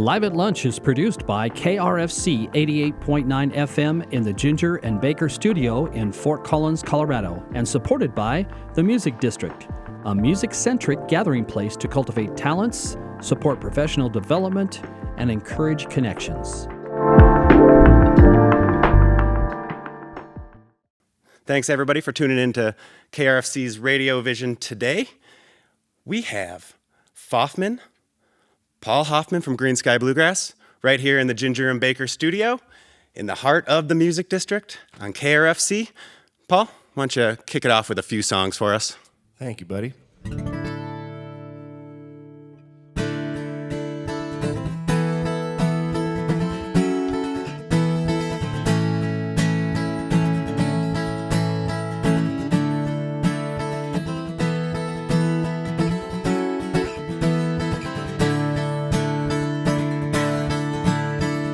Live at Lunch is produced by KRFC 88.9 FM in the Ginger and Baker Studio in Fort Collins, Colorado, and supported by the Music District, a music-centric gathering place to cultivate talents, support professional development, and encourage connections. Thanks, everybody, for tuning in to KRFC's RadioVision today. We have Phoffman, Paul Hoffman from Greensky Bluegrass, right here in the Ginger and Baker studio, in the heart of the Music District on KRFC. Paul, why don't you kick it off with a few songs for us? Thank you, buddy.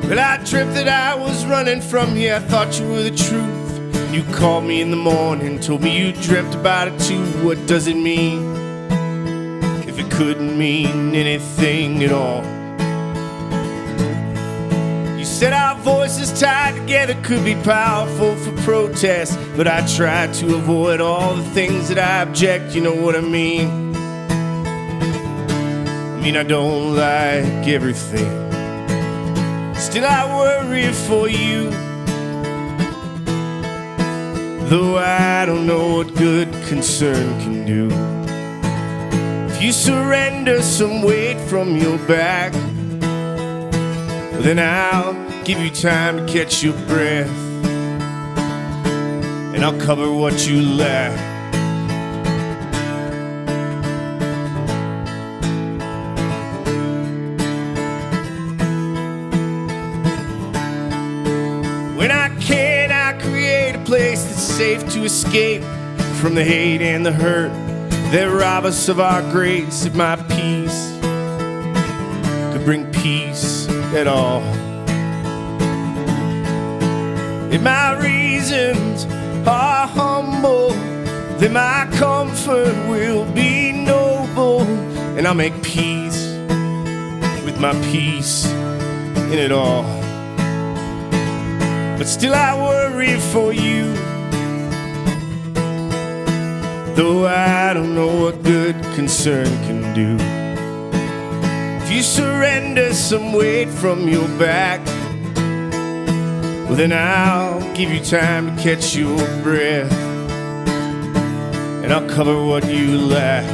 Well, I dreamt that I was running from you. I thought you were the truth. You called me in the morning, told me you dreamt about it too. What does it mean if it couldn't mean anything at all? You said our voices tied together could be powerful for protest, but I tried to avoid all the things that I object. You know what I mean? I don't like everything. Still I worry for you, though I don't know what good concern can do. If you surrender some weight from your back, then I'll give you time to catch your breath, and I'll cover what you lack. When I can, I create a place that's safe to escape from the hate and the hurt that rob us of our grace. If my peace could bring peace at all, if my reasons are humble, then my comfort will be noble, and I'll make peace with my peace in it all. But still I worry for you, though I don't know what good concern can do. If you surrender some weight from your back, well then I'll give you time to catch your breath, and I'll cover what you lack.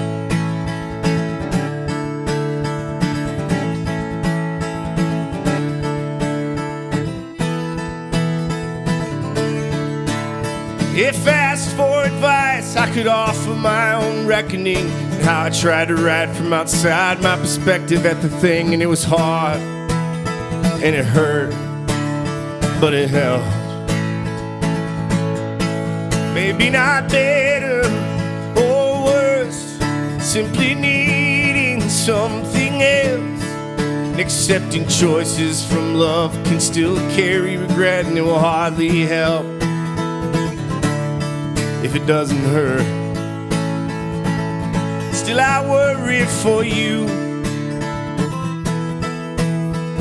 If asked for advice, I could offer my own reckoning, how I tried to write from outside my perspective at the thing, and it was hard, and it hurt, but it helped. Maybe not better or worse, simply needing something else, and accepting choices from love can still carry regret, and it will hardly help if it doesn't hurt. Still I worry for you,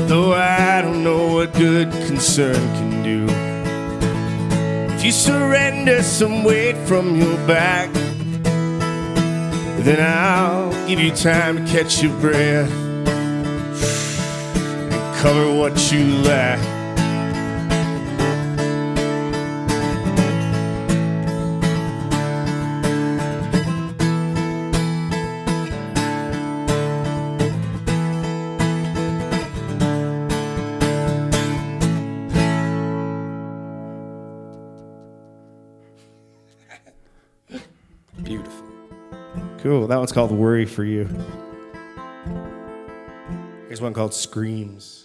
though I don't know what good concern can do. If you surrender some weight from your back, then I'll give you time to catch your breath and cover what you lack. Beautiful. Cool. That one's called Worry for You. Here's one called Screams.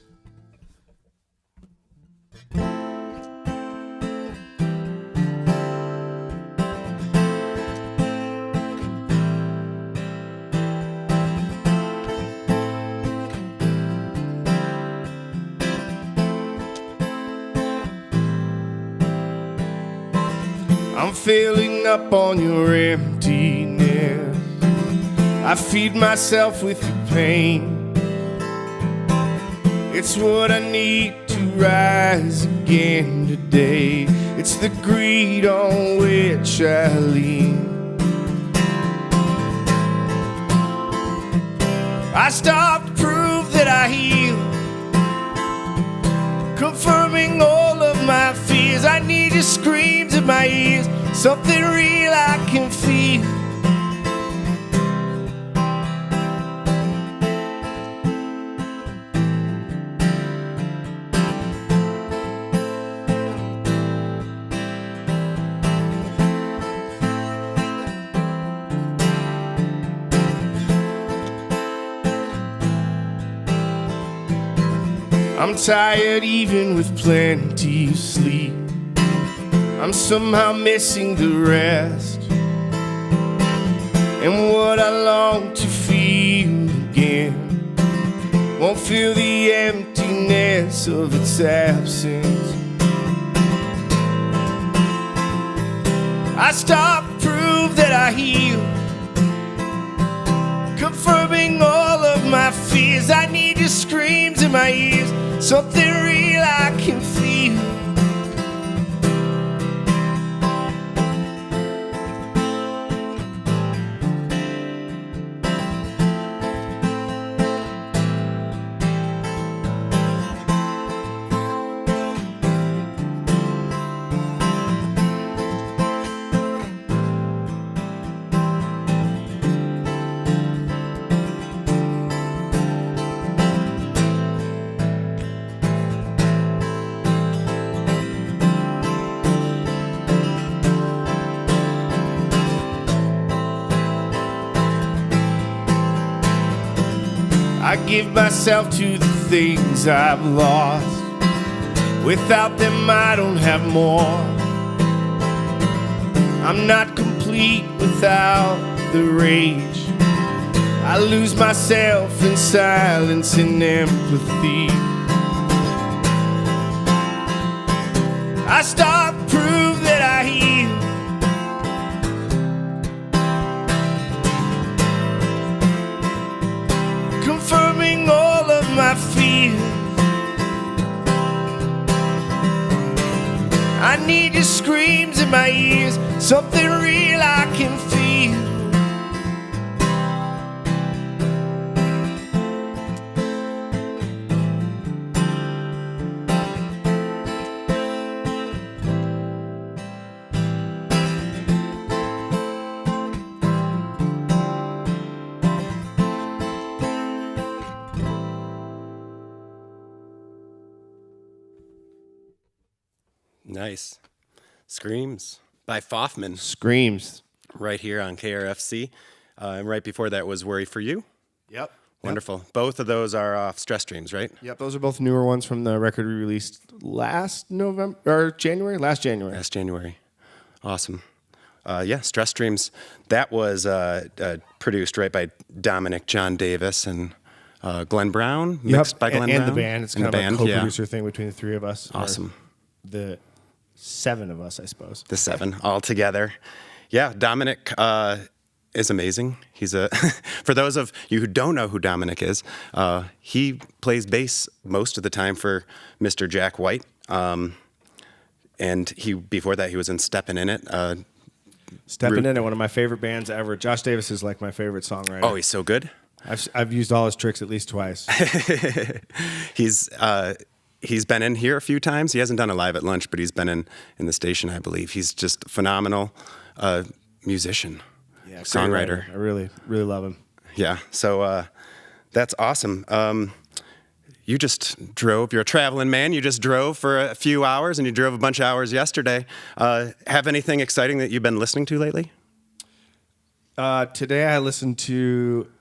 I'm filling up on your emptiness. I feed myself with your pain. It's what I need to rise again today. It's the greed on which I lean. I stopped to prove that I heal, confirming all of my fears. I need your screams in my ears, something real I can feel. I'm tired even with plenty of sleep. I'm somehow missing the rest, and what I long to feel again won't feel the emptiness of its absence. I stop to prove that I heal, confirming all of my fears. I need your screams in my ears, something real I can feel. I give myself to the things I've lost. Without them I don't have more. I'm not complete without the rage. I lose myself in silence and empathy. I stop to prove that I heal, confirming all of my fears. I need your screams in my ears, something real I can feel. Nice. Screams by Phoffman. Screams. Right here on KRFC. And right before that was Worry For You. Yep. Wonderful. Yep. Both of those are off Stress Dreams, right? Yep, those are both newer ones from the record we released last November, or January? Last January. Last January. Awesome. Yeah, Stress Dreams. That was produced right by Dominic John Davis and Glenn Brown, mixed by Glenn Brown. And the band. It's kind of a co-producer thing between the three of us. Awesome. The 7 of us, I suppose. The 7 all together. Yeah, Dominic is amazing. He's for those of you who don't know who Dominic is, he plays bass most of the time for Mr. Jack White. And before that he was in Steppin' In It. Steppin' In It, one of my favorite bands ever. Josh Davis is like my favorite songwriter. Oh, he's so good. I've used all his tricks at least twice. He's been in here a few times. He hasn't done a live at lunch, but he's been in the station, I believe. He's just a phenomenal musician, songwriter. I really, really love him. Yeah, so that's awesome. You just drove. You're a traveling man. You just drove for a few hours, and you drove a bunch of hours yesterday. Have anything exciting that you've been listening to lately? Today I listened to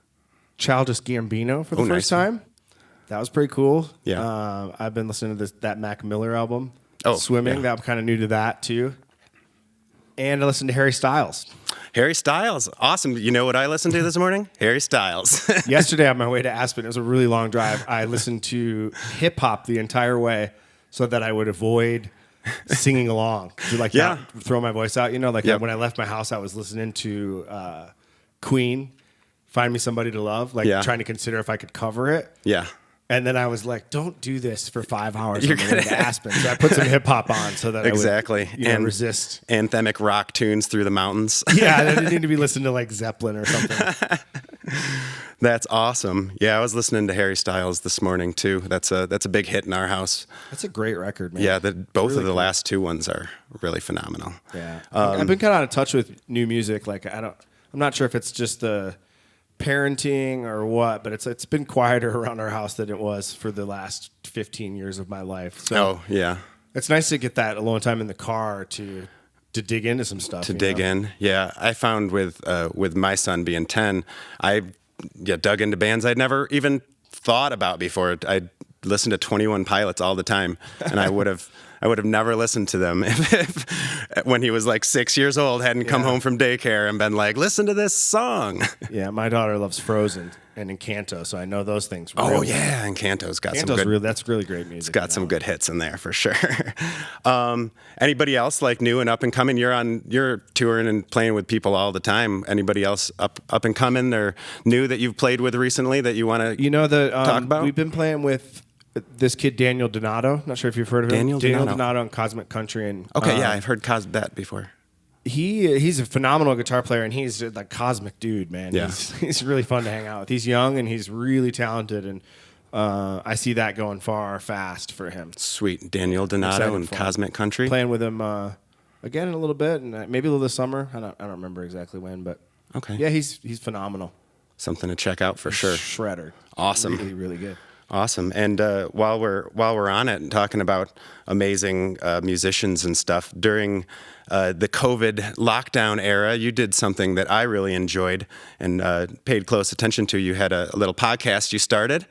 Childish Gambino for the first time. That was pretty cool. Yeah. I've been listening to that Mac Miller album, Yeah. Swimming. I'm kind of new to that, too. And I listened to Harry Styles. Harry Styles. Awesome. You know what I listened to this morning? Harry Styles. Yesterday on my way to Aspen, it was a really long drive. I listened to hip-hop the entire way so that I would avoid singing along. To not throw my voice out. You know, when I left my house, I was listening to Queen, Find Me Somebody to Love, trying to consider if I could cover it. Yeah. And then I was like, don't do this for 5 hours on the way to Aspen. So I put some hip hop on so that exactly. I would and resist. Anthemic rock tunes through the mountains. Yeah, I didn't need to be listening to like Zeppelin or something. That's awesome. Yeah, I was listening to Harry Styles this morning too. That's a big hit in our house. That's a great record, man. Yeah, both really of the last two ones are really phenomenal. Yeah, I've been kind of out of touch with new music. Like I'm not sure if it's just the parenting or what, but it's been quieter around our house than it was for the last 15 years of my life. So yeah, it's nice to get that alone time in the car to dig into some stuff. To dig in, yeah. I found with my son being 10, I dug into bands I'd never even thought about before. I listened to 21 Pilots all the time, and I would have never listened to them if when he was like 6 years old, hadn't come home from daycare and been like, listen to this song. Yeah, my daughter loves Frozen and Encanto, so I know those things. Oh yeah, Encanto's got some good. That's really great music. It's got some good hits in there for sure. Anybody else like new and up and coming? You're touring and playing with people all the time. Anybody else up and coming or new that you've played with recently that you want to talk about? We've been playing with this kid Daniel Donato. Not sure if you've heard of him. Daniel Donato on Cosmic Country. And yeah, I've heard that before. He's a phenomenal guitar player, and he's like cosmic dude, man. Yeah. He's really fun to hang out with. He's young and he's really talented, and I see that going fast for him. Sweet. Daniel Donato and Cosmic Country. Playing with him again in a little bit, and maybe a little this summer. I don't remember exactly when, but okay. Yeah, he's phenomenal. Something to check out for sure. Shredder. Awesome. Really, really good. Awesome. And while we're on it and talking about amazing musicians and stuff, during the COVID lockdown era, you did something that I really enjoyed and paid close attention to. You had a little podcast you started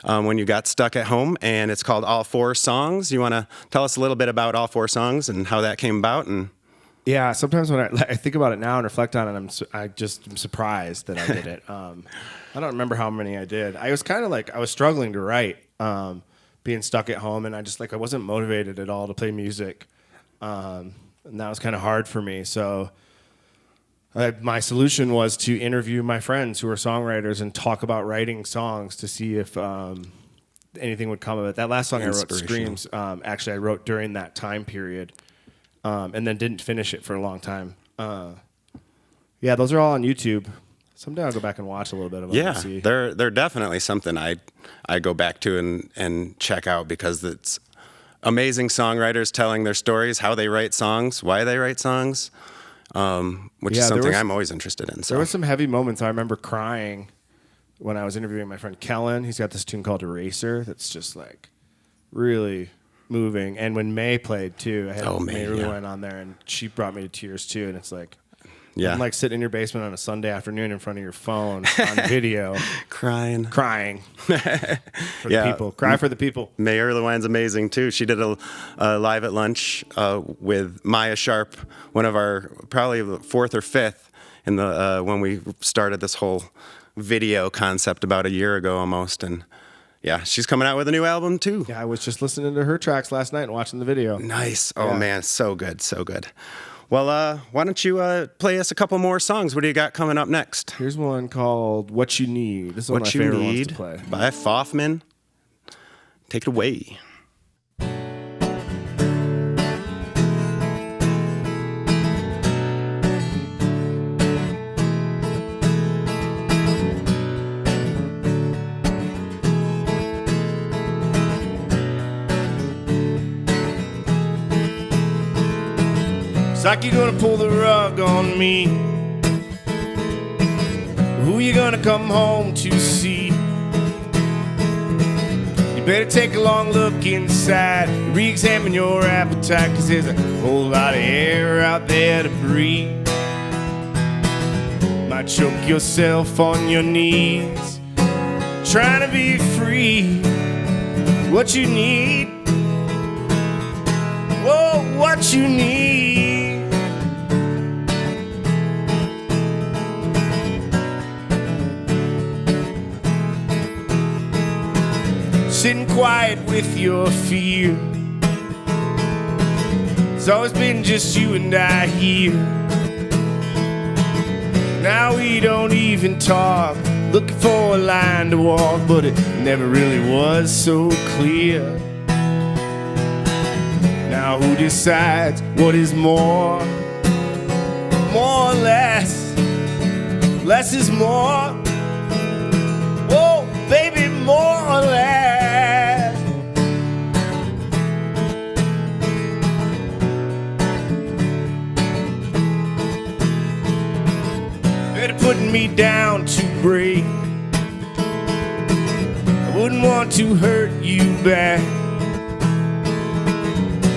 when you got stuck at home, and it's called All Four Songs. You want to tell us a little bit about All Four Songs and how that came about? And yeah, sometimes when I think about it now and reflect on it, I'm surprised that I did it. I don't remember how many I did. I was kind of like, I was struggling to write, being stuck at home, and I wasn't motivated at all to play music. And that was kind of hard for me. So my solution was to interview my friends who are songwriters and talk about writing songs to see if anything would come of it. That last song I wrote, Screams, actually I wrote during that time period, and then didn't finish it for a long time. Yeah, those are all on YouTube. Someday I'll go back and watch a little bit of them. Yeah, they're definitely something I go back to and check out, because it's amazing songwriters telling their stories, how they write songs, why they write songs, which is something I'm always interested in. So. There were some heavy moments. I remember crying when I was interviewing my friend Kellen. He's got this tune called Eraser that's just like really moving. And when May played too, I had May really went on there, and she brought me to tears too. And it's like, I'm like sitting in your basement on a Sunday afternoon in front of your phone on video. Crying. For the people. Cry for the people. May Erlewine's amazing, too. She did a live at lunch with Maya Sharp, one of our probably fourth or fifth in the when we started this whole video concept about a year ago almost. And yeah, she's coming out with a new album, too. Yeah, I was just listening to her tracks last night and watching the video. Nice. Oh, man, so good, so good. Well, why don't you play us a couple more songs? What do you got coming up next? Here's one called What You Need. This is one of my favorite ones to play. By Phoffman. Take it away. It's like you're gonna pull the rug on me. Who you gonna come home to see? You better take a long look inside, re-examine your appetite, 'cause there's a whole lot of air out there to breathe. Might choke yourself on your knees, trying to be free. What you need, whoa, what you need. Sitting quiet with your fear. It's always been just you and I here. Now we don't even talk, looking for a line to walk, but it never really was so clear. Now who decides what is more? More or less? Less is more? Oh, baby, more or less? Better putting me down to break. I wouldn't want to hurt you back.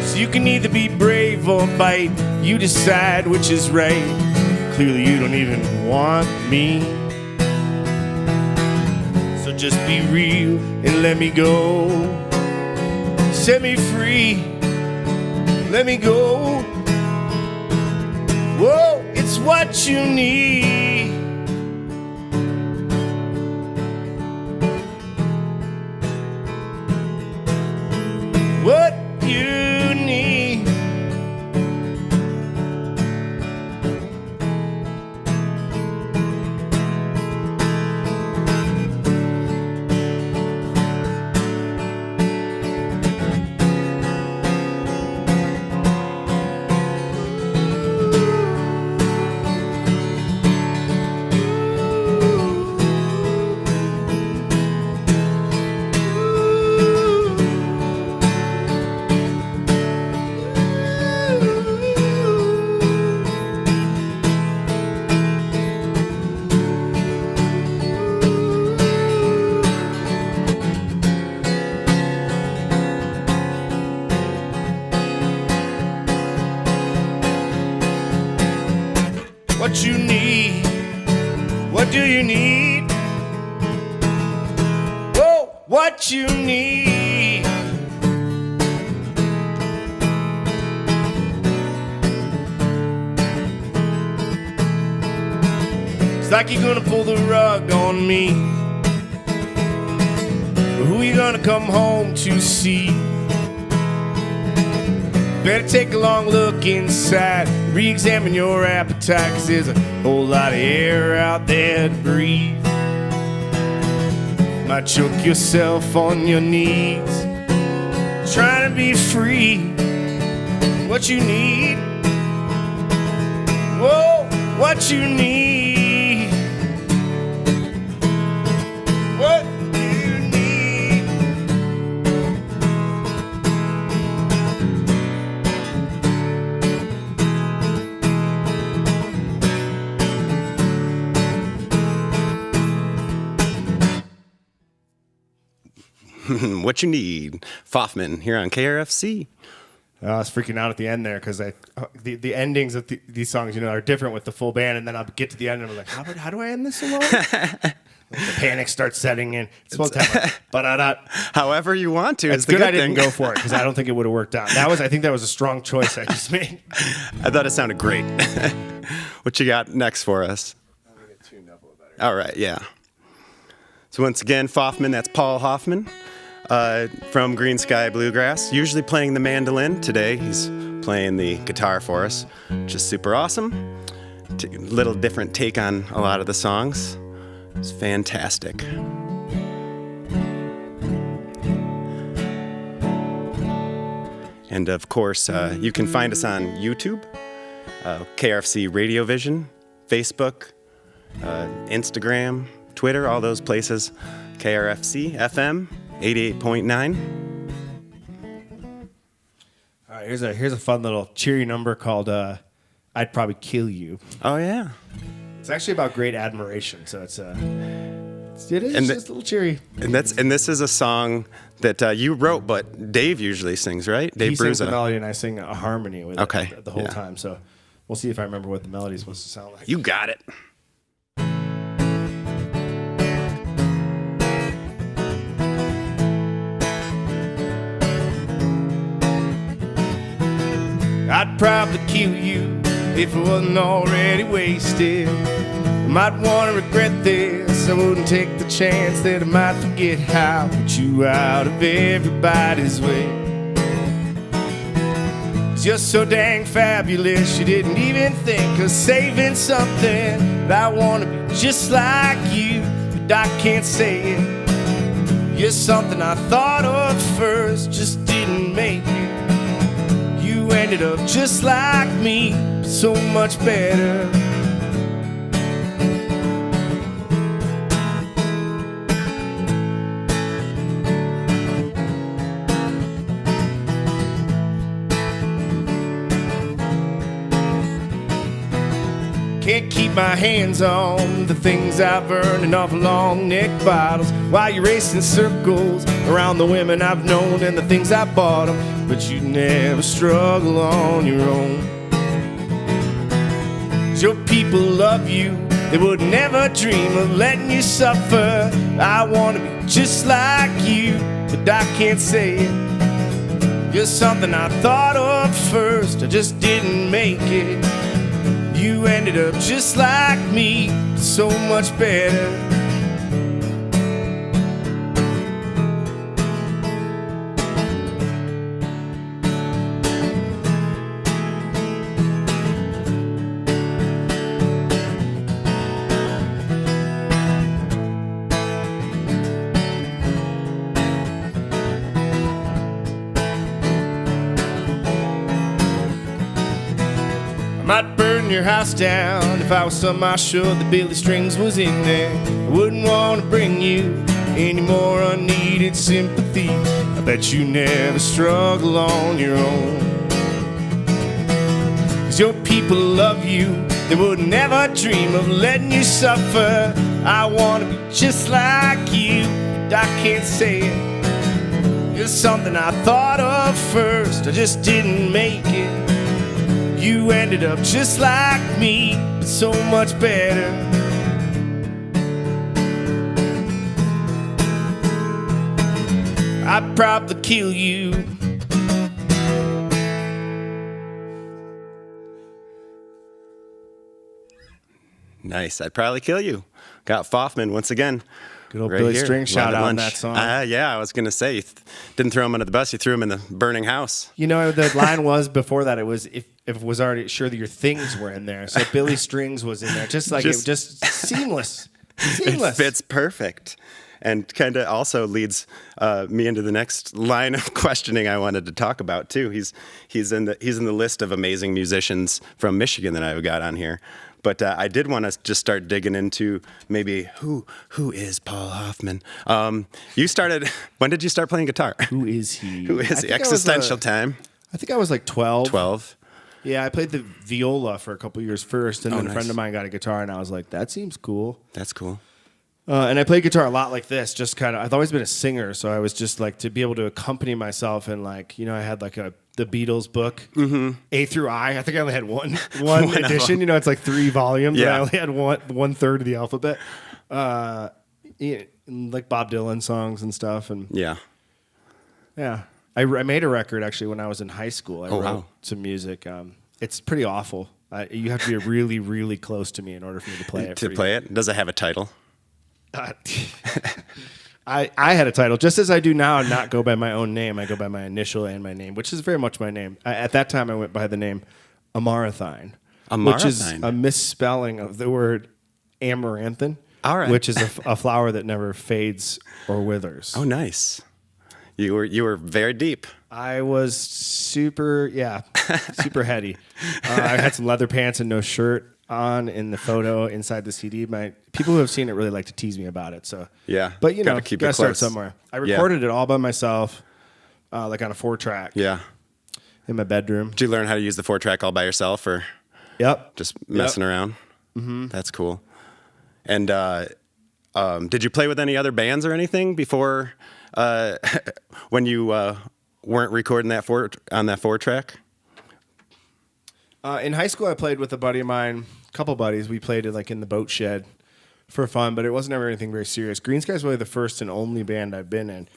So you can either be brave or bite. You decide which is right. Clearly you don't even want me. So just be real and let me go. Set me free. Let me go. Whoa, it's what you need. What you need. What you need? What do you need? Oh, what you need? It's like you're gonna pull the rug on me. But who you gonna come home to see? Better take a long look inside, re-examine your appetite, 'cause there's a whole lot of air out there to breathe. Might choke yourself on your knees, trying to be free. What you need? Whoa, what you need? What you need? What you need. Phoffman here on KRFC. I was freaking out at the end there because the endings of these songs, you know, are different with the full band, and then I'll get to the end and I'm like, how do I end this alone? Like the panic starts setting in. It's supposed to have like, However you want to. It's good I didn't go for it because I don't think it would have worked out. I think that was a strong choice I just made. I thought it sounded great. What you got next for us? I'm going to get tuned up a little better. All right, yeah. So once again, Phoffman, that's Paul Hoffman from Greensky Bluegrass, usually playing the mandolin. Today he's playing the guitar for us, which is super awesome. Little different take on a lot of the songs. It's fantastic. And of course, you can find us on YouTube, KRFC RadioVision, Facebook, Instagram, Twitter, all those places. KRFC FM 88.9. All right, here's a fun little cheery number called "I'd Probably Kill You." Oh yeah, it's actually about great admiration, so it is just a little cheery. And this is a song that you wrote, but Dave usually sings, right? Dave He sings Bruza. the melody, and I sing a harmony with Okay, it the whole yeah. time. So we'll see if I remember what the melody is supposed to sound like. You got it. I'd probably kill you if it wasn't already wasted. I might want to regret this. I wouldn't take the chance that I might forget how I put you out of everybody's way. 'Cause you're so dang fabulous, you didn't even think of saving something. But I want to be just like you. But but I can't say it. You're something I thought of first, just didn't make it. You ended up just like me, but so much better. Can't keep my hands on the things I've earned and off long neck bottles while you're racing circles around the women I've known and the things I bought them. But you never struggle on your own. 'Cause your people love you, they would never dream of letting you suffer. I want to be just like you, but I can't say it. You're something I thought of first, I just didn't make it. You ended up just like me, so much better. Might burn your house down if I was somehow sure that Billy Strings was in there. I wouldn't want to bring you any more unneeded sympathy. I bet you never struggle on your own. 'Cause your people love you, they would never dream of letting you suffer. I want to be just like you, but I can't say it. You're something I thought of first, I just didn't make it. You ended up just like me, but so much better. I'd probably kill you. Nice. I'd probably kill you. Got Phoffman once again. Good old right Billy here. String shout Live out on Lunch. that song. Yeah, I was going to say, you didn't throw him under the bus, you threw him in the burning house. You know, the line was before that, it was if it was already sure that your things were in there. So Billy Strings was in there. Just like it was just seamless. Seamless. It fits perfect. And kind of also leads me into the next line of questioning I wanted to talk about too. He's in the list of amazing musicians from Michigan that I've got on here. But I did want to just start digging into maybe who is Paul Hoffman. You started. When did you start playing guitar? Who is he? Who is he? Existential Time. I think I was like 12. 12. Yeah, I played the viola for a couple years first, and then nice. a friend of mine got a guitar, and I was like, that seems cool. That's cool. And I played guitar a lot like this, just kind of, I've always been a singer, so I was just like, to be able to accompany myself and like, you know, I had like the Beatles book, A through I think I only had one edition, you know, it's like 3 volumes, and I only had one third of the alphabet, like Bob Dylan songs and stuff, and Yeah. I made a record actually when I was in high school. I wrote some music. It's pretty awful. You have to be really, really close to me in order for me to play it. Does it have a title? I had a title, just as I do now, not go by my own name. I go by my initial and my name, which is very much my name. At that time, I went by the name Amaranthine, which is a misspelling of the word amaranthine, which is a flower that never fades or withers. Oh, nice. You were very deep. I was super heady. I had some leather pants and no shirt on in the photo inside the CD. People who have seen it really like to tease me about it. So yeah, but you know, gotta start somewhere. I recorded it all by myself, like on a 4-track. Yeah, in my bedroom. Did you learn how to use the 4-track all by yourself, or just messing around? Mm-hmm. That's cool. And did you play with any other bands or anything before when you weren't recording that on that 4-track? In high school, I played with a buddy of mine, a couple buddies. We played it like in the boat shed for fun, but it wasn't ever anything very serious. Greensky is really the first and only band I've been in,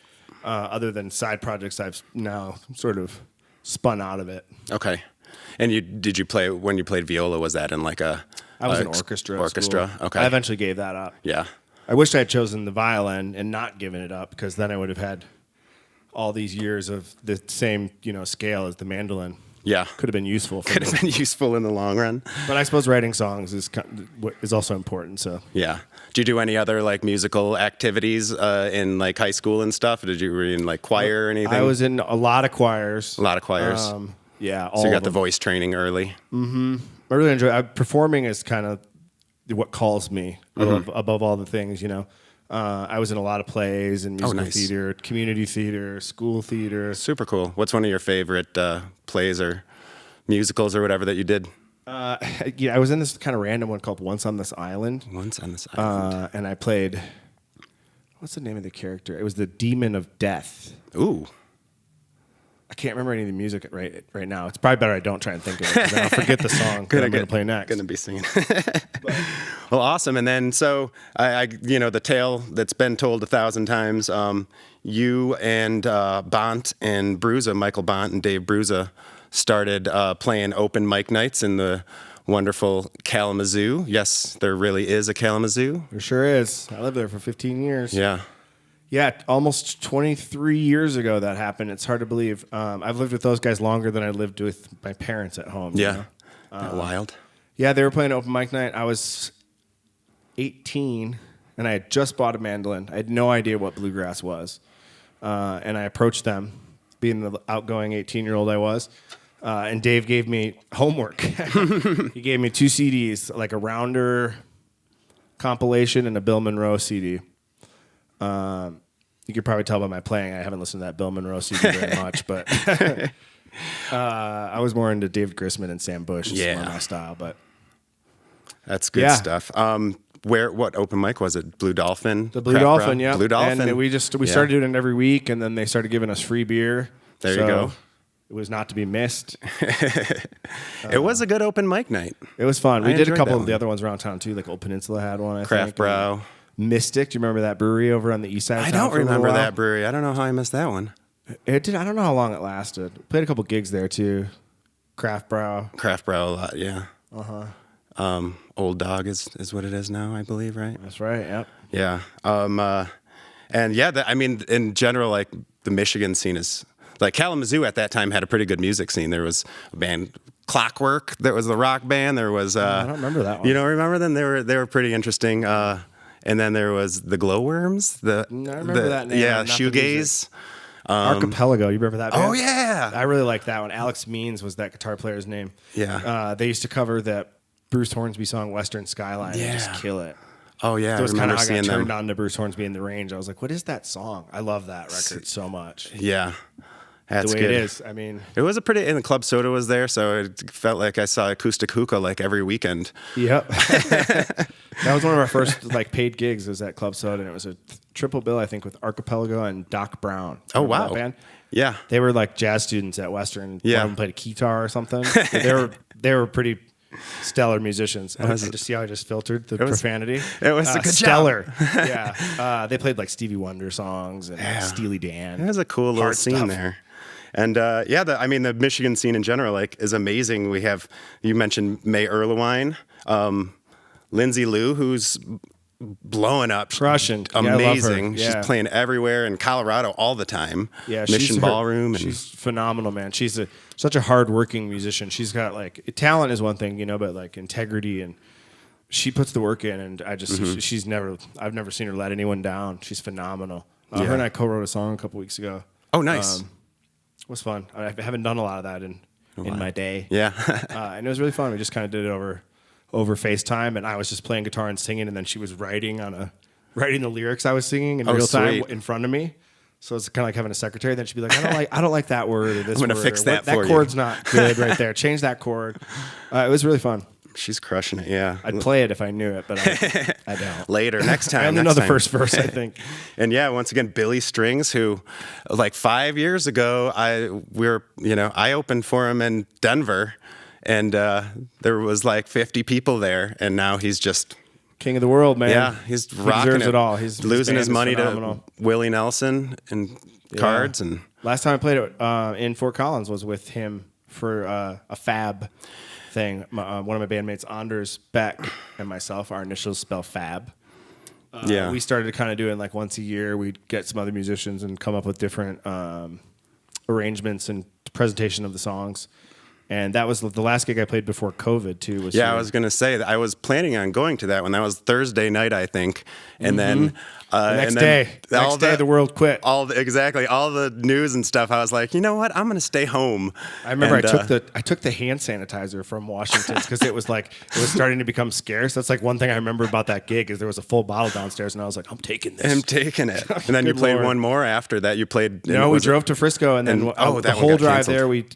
other than side projects I've now sort of spun out of it. Okay. And did you play, when you played viola, was that in like a... I was in orchestra. Orchestra, okay. I eventually gave that up. Yeah. I wished I had chosen the violin and not given it up, because then I would have had all these years of the same, scale as the mandolin. Yeah. Could have been useful. Could have been useful in the long run. But I suppose writing songs is also important. So yeah. Do you do any other like musical activities in like high school and stuff? Were you in like choir or anything? I was in a lot of choirs. A lot of choirs. Yeah, all so you got of the them. voice training early. I really enjoy performing. Is kind of what calls me above all the things. You know, I was in a lot of plays and musical theater, community theater, school theater. Super cool. What's one of your favorite plays or musicals or whatever that you did? I was in this kind of random one called Once on This Island. Once on This Island. And I played. What's the name of the character? It was the Demon of Death. Ooh. I can't remember any of the music right now. It's probably better I don't try and think of it, because then I'll forget the song that I'm going to play next. Going to be singing. Well, awesome. And then, so, the tale that's been told 1,000 times, you and Bont and Bruza, Michael Bont and Dave Bruza, started playing open mic nights in the wonderful Kalamazoo. Yes, there really is a Kalamazoo. There sure is. I lived there for 15 years. Yeah. Yeah, almost 23 years ago that happened. It's hard to believe. I've lived with those guys longer than I lived with my parents at home. Yeah. Wild. Yeah, they were playing open mic night. I was 18, and I had just bought a mandolin. I had no idea what bluegrass was. And I approached them, being the outgoing 18-year-old I was. And Dave gave me homework. He gave me 2 CDs, like a Rounder compilation and a Bill Monroe CD. You could probably tell by my playing, I haven't listened to that Bill Monroe CD very much, but I was more into David Grisman and Sam Bush. It's more my style, but that's good stuff. What open mic was it? Blue Dolphin? The Blue Dolphin, yeah. Blue Dolphin. And we started doing it every week, and then they started giving us free beer. There you go. It was not to be missed. It was a good open mic night. It was fun. We did a couple of the other ones around town too, like Old Peninsula had one, I think. Craft Brow. Mystic. Do you remember that brewery over on the east side of town? I don't remember that brewery. I don't know how I missed that one. It did. I don't know how long it lasted. Played a couple gigs there too. Craft Brow a lot, yeah. Old Dog is what it is now, I believe, right? That's right. Yep. Yeah. And yeah, in general, like the Michigan scene is like Kalamazoo at that time had a pretty good music scene. There was a band Clockwork. There was the rock band. There was. I don't remember that one. You don't remember them? They were pretty interesting. And then there was the Glowworms. I remember that name. Yeah, Shoegaze. Archipelago. You remember that band? Oh, yeah. I really like that one. Alex Means was that guitar player's name. Yeah. They used to cover that Bruce Hornsby song, Western Skyline, and just kill it. Oh, yeah. So it was kind of how I got turned them. on to Bruce Hornsby in the Range. I was like, what is that song? I love that record so much. Yeah. That's the way good. it is. I mean, it was and the Club Soda was there, so it felt like I saw Acoustic Hookah like every weekend. Yep. That was one of our first like paid gigs. Was at Club Soda, and it was a triple bill, I think, with Archipelago and Doc Brown. Oh, wow. That band? Yeah. They were like jazz students at Western. Yeah. One of them played a guitar or something. They were pretty stellar musicians. Just see how I just filtered the profanity. It was a good stellar. job. Yeah. They played like Stevie Wonder songs and Steely Dan. It was a cool little scene there. And the Michigan scene in general is amazing. You mentioned May Erlewine, Lindsay Lou, who's blowing up, crushing, amazing. Yeah. She's playing everywhere in Colorado all the time. Yeah, Mission Ballroom. She's phenomenal, man. She's such a hardworking musician. She's got talent is one thing, but like integrity, and she puts the work in. And I've never seen her let anyone down. She's phenomenal. Her and I co-wrote a song a couple weeks ago. Oh, nice. It was fun. I haven't done a lot of that in my day. Yeah. And it was really fun. We just kind of did it over FaceTime, and I was just playing guitar and singing, and then she was writing the lyrics I was singing in real time in front of me. So it's kind of like having a secretary. Then she'd be like, I don't like that word or this I'm word. gonna fix that for you. That chord's not good right there. Change that chord. It was really fun. She's crushing it, yeah. I'd play it if I knew it, but I don't. Later, next time. I only know the first verse, I think. And yeah, once again, Billy Strings, who like 5 years ago, I opened for him in Denver, and there was like 50 people there, and now he's just king of the world, man. Yeah, he's rocking deserves it all. He's losing his money phenomenal. To Willie Nelson and cards. And last time I played it in Fort Collins was with him for a Fab thing. One of my bandmates, Anders Beck, and myself, our initials spell Fab. We started kind of doing like once a year. We'd get some other musicians and come up with different arrangements and presentation of the songs. And that was the last gig I played before COVID, too. Was I was going to say that I was planning on going to that one. That was Thursday night, I think. And then... the next day, the world quit. All the news and stuff. I was like, you know what? I'm going to stay home. I remember I took the hand sanitizer from Washington's because it was starting to become scarce. That's like one thing I remember about that gig is there was a full bottle downstairs, and I was like, I'm taking this. I'm taking it. And then you played one more after that. You played. No, we drove to Frisco, and then the whole drive canceled. there, we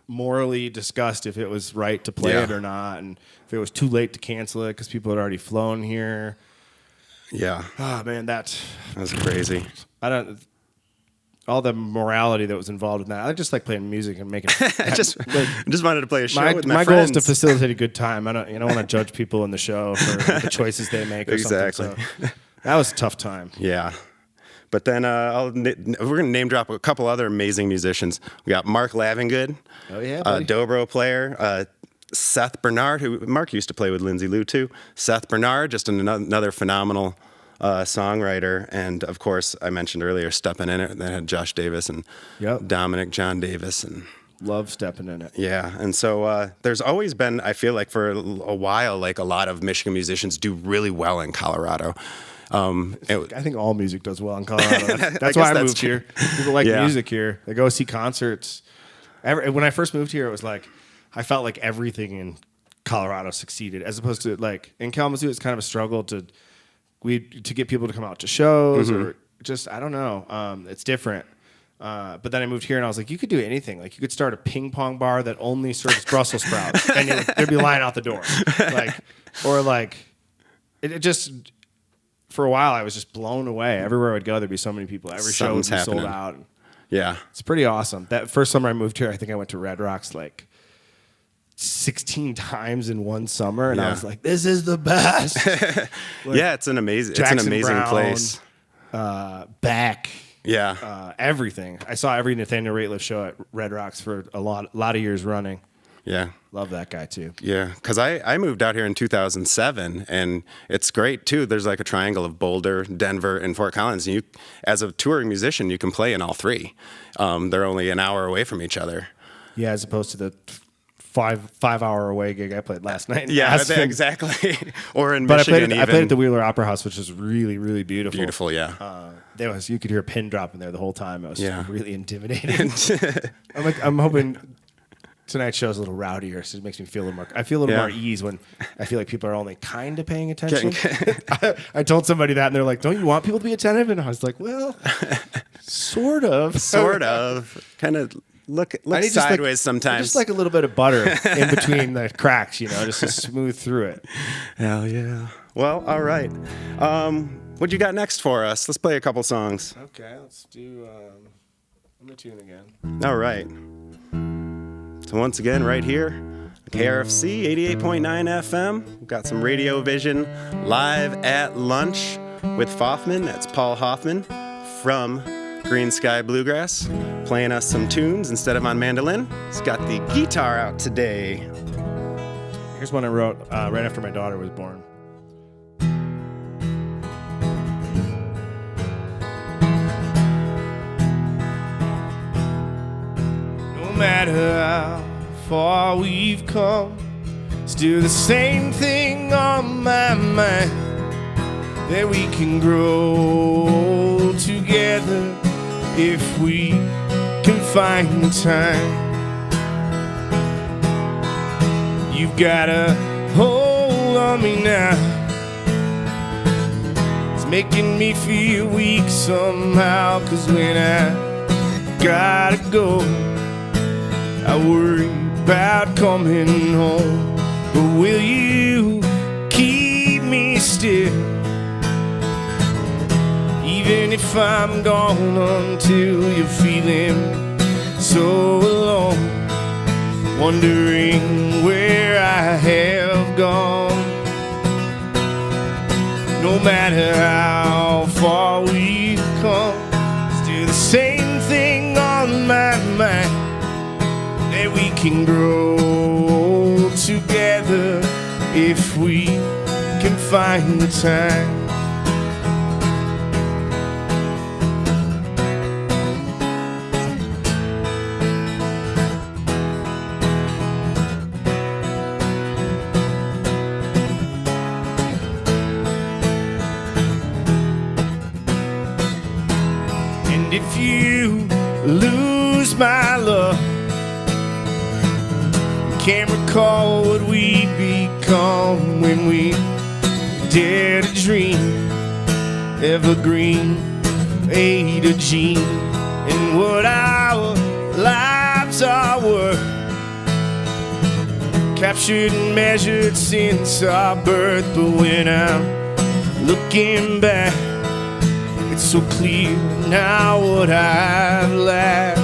morally discussed if it was right to play it or not, and if it was too late to cancel it because people had already flown here. Yeah. Oh man, that was crazy. All the morality that was involved in that. I just like playing music and making. I just wanted to play a show with my friends. My goal is to facilitate a good time. I don't want to judge people in the show for the choices they make. Or something. So that was a tough time. Yeah. But then we're going to name drop a couple other amazing musicians. We got Mark Lavengood, dobro player. Seth Bernard, who Mark used to play with Lindsay Lou too. Seth Bernard, just another phenomenal songwriter. And of course, I mentioned earlier, Steppin' In It. That had Josh Davis and Dominic John Davis. And love Steppin' In It. Yeah. And so there's always been, I feel like for a while, like a lot of Michigan musicians do really well in Colorado. I think all music does well in Colorado. That's why I moved here. People like music here. They go see concerts. When I first moved here, it was like I felt like everything in Colorado succeeded, as opposed to like in Kalamazoo, it's kind of a struggle to get people to come out to shows or just I don't know. It's different. But then I moved here and I was like, you could do anything. Like you could start a ping pong bar that only serves Brussels sprouts, and there'd be a line out the door. It just. For a while, I was just blown away. Everywhere I'd go, there'd be so many people. Every show would be sold out. Yeah. It's pretty awesome. That first summer I moved here, I think I went to Red Rocks like 16 times in one summer, and I was like, this is the best. It's an amazing Brown, place. Beck. Yeah. Everything. I saw every Nathaniel Rateliff show at Red Rocks for a lot of years running. Yeah. Love that guy, too. Yeah, because I moved out here in 2007, and it's great, too. There's like a triangle of Boulder, Denver, and Fort Collins. And you, as a touring musician, you can play in all three. They're only an hour away from each other. Yeah, as opposed to the five-hour away gig I played last night. Yeah, exactly. Or in Michigan, I played at the Wheeler Opera House, which is really, really beautiful. Beautiful, yeah. You could hear a pin drop in there the whole time. It was really intimidating. I'm hoping... Tonight's show is a little rowdier, so it makes me feel a little more. I feel a little more at ease when I feel like people are only kind of paying attention. I told somebody that, and they're like, "Don't you want people to be attentive?" And I was like, "Well, sort of, kind of look sideways sometimes. Just like a little bit of butter in between the cracks, just to smooth through it." Hell yeah! Well, all right. What you got next for us? Let's play a couple songs. Okay, let's do. Let me tune again. All right. So once again, right here, KRFC 88.9 FM. We've got some RadioVision live at lunch with Phoffman. That's Paul Hoffman from Greensky Bluegrass, playing us some tunes instead of on mandolin. He's got the guitar out today. Here's one I wrote right after my daughter was born. No matter how far we've come, still the same thing on my mind, that we can grow together if we can find the time. You've got a hold on me now, it's making me feel weak somehow, 'cause when I gotta go, I worry about coming home. But will you keep me still, even if I'm gone, until you're feeling so alone, wondering where I have gone? No matter how far we've come, still the same thing on my mind, that we can grow together if we can find the time. my love. Can't recall what we become when we dare to dream. Evergreen, A to G, and what our lives are worth. Captured and measured since our birth, but when I'm looking back, it's so clear now what I've lacked.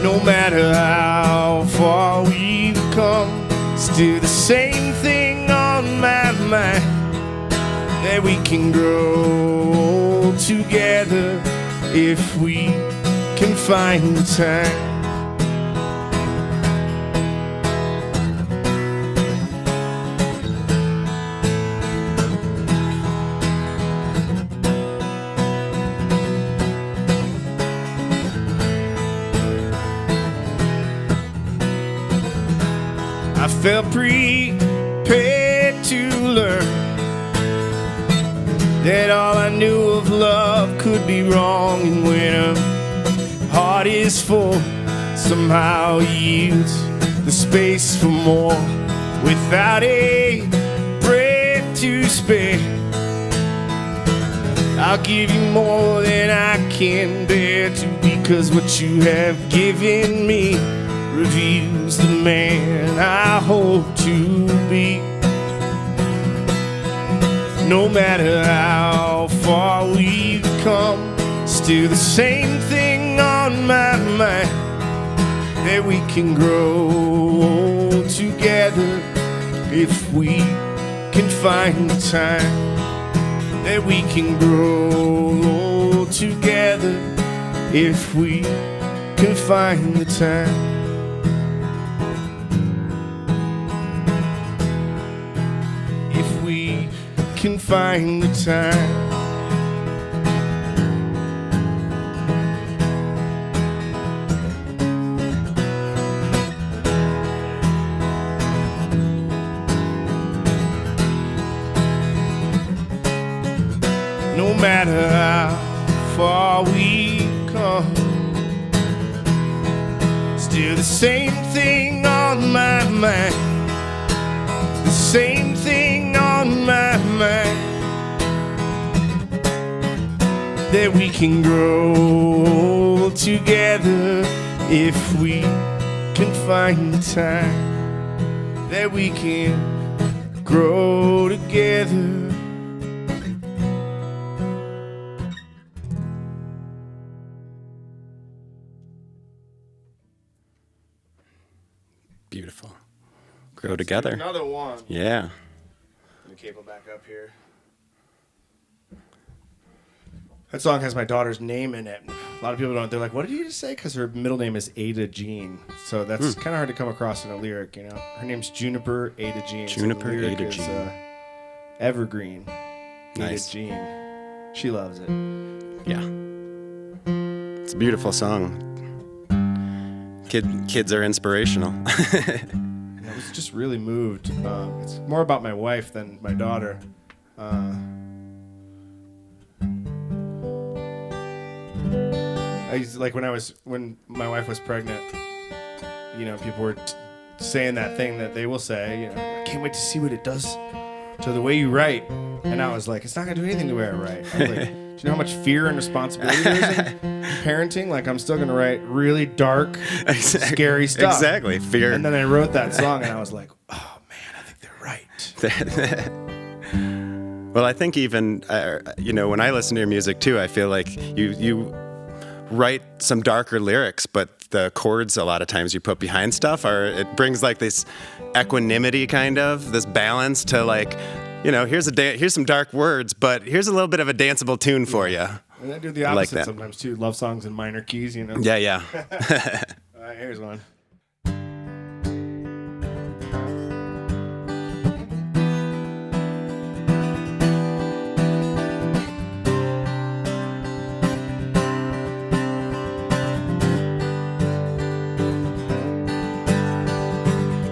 No matter how far we've come, still the same thing on my mind, that we can grow together if we can find the time. I felt prepared to learn that all I knew of love could be wrong, and when a heart is full, somehow yields the space for more. Without a breath to spare, I'll give you more than I can bear to, because what you have given me reveals the man I hope to be. No matter how far we've come, still the same thing on my mind, that we can grow together if we can find the time, that we can grow together if we can find the time. Can find the time. No matter how far we come, still the same thing on my mind, the same thing on my mind, that we can grow together if we can find the time, that we can grow together. Beautiful. Grow together. Another one. Yeah. The cable back up here. That song has my daughter's name in it. A lot of people don't. They're like, "What did you just say?" Because her middle name is Ada Jean, so that's kind of hard to come across in a lyric. You know, her name's Juniper Ada Jean. Juniper so Ada Jean. Evergreen. Nice. Ada Jean. She loves it. Yeah. It's a beautiful song. Kids are inspirational. I was just really moved. It's more about my wife than my daughter. I used to, like when my wife was pregnant, you know, people were saying that thing that they will say, you know, I can't wait to see what it does to the way you write. And I was like, it's not gonna do anything to the way I write. I was like, do you know how much fear and responsibility there is in parenting? Like, I'm still gonna write really dark, scary stuff. Exactly, fear. And then I wrote that song, and I was like, oh man, I think they're right. Well, I think even you know, when I listen to your music too, I feel like you write some darker lyrics, but the chords a lot of times you put behind stuff it brings like this equanimity, kind of this balance to, like, you know, here's some dark words, but here's a little bit of a danceable tune for you. And I do the opposite sometimes too. Love songs in minor keys, you know. Yeah. All right, here's one.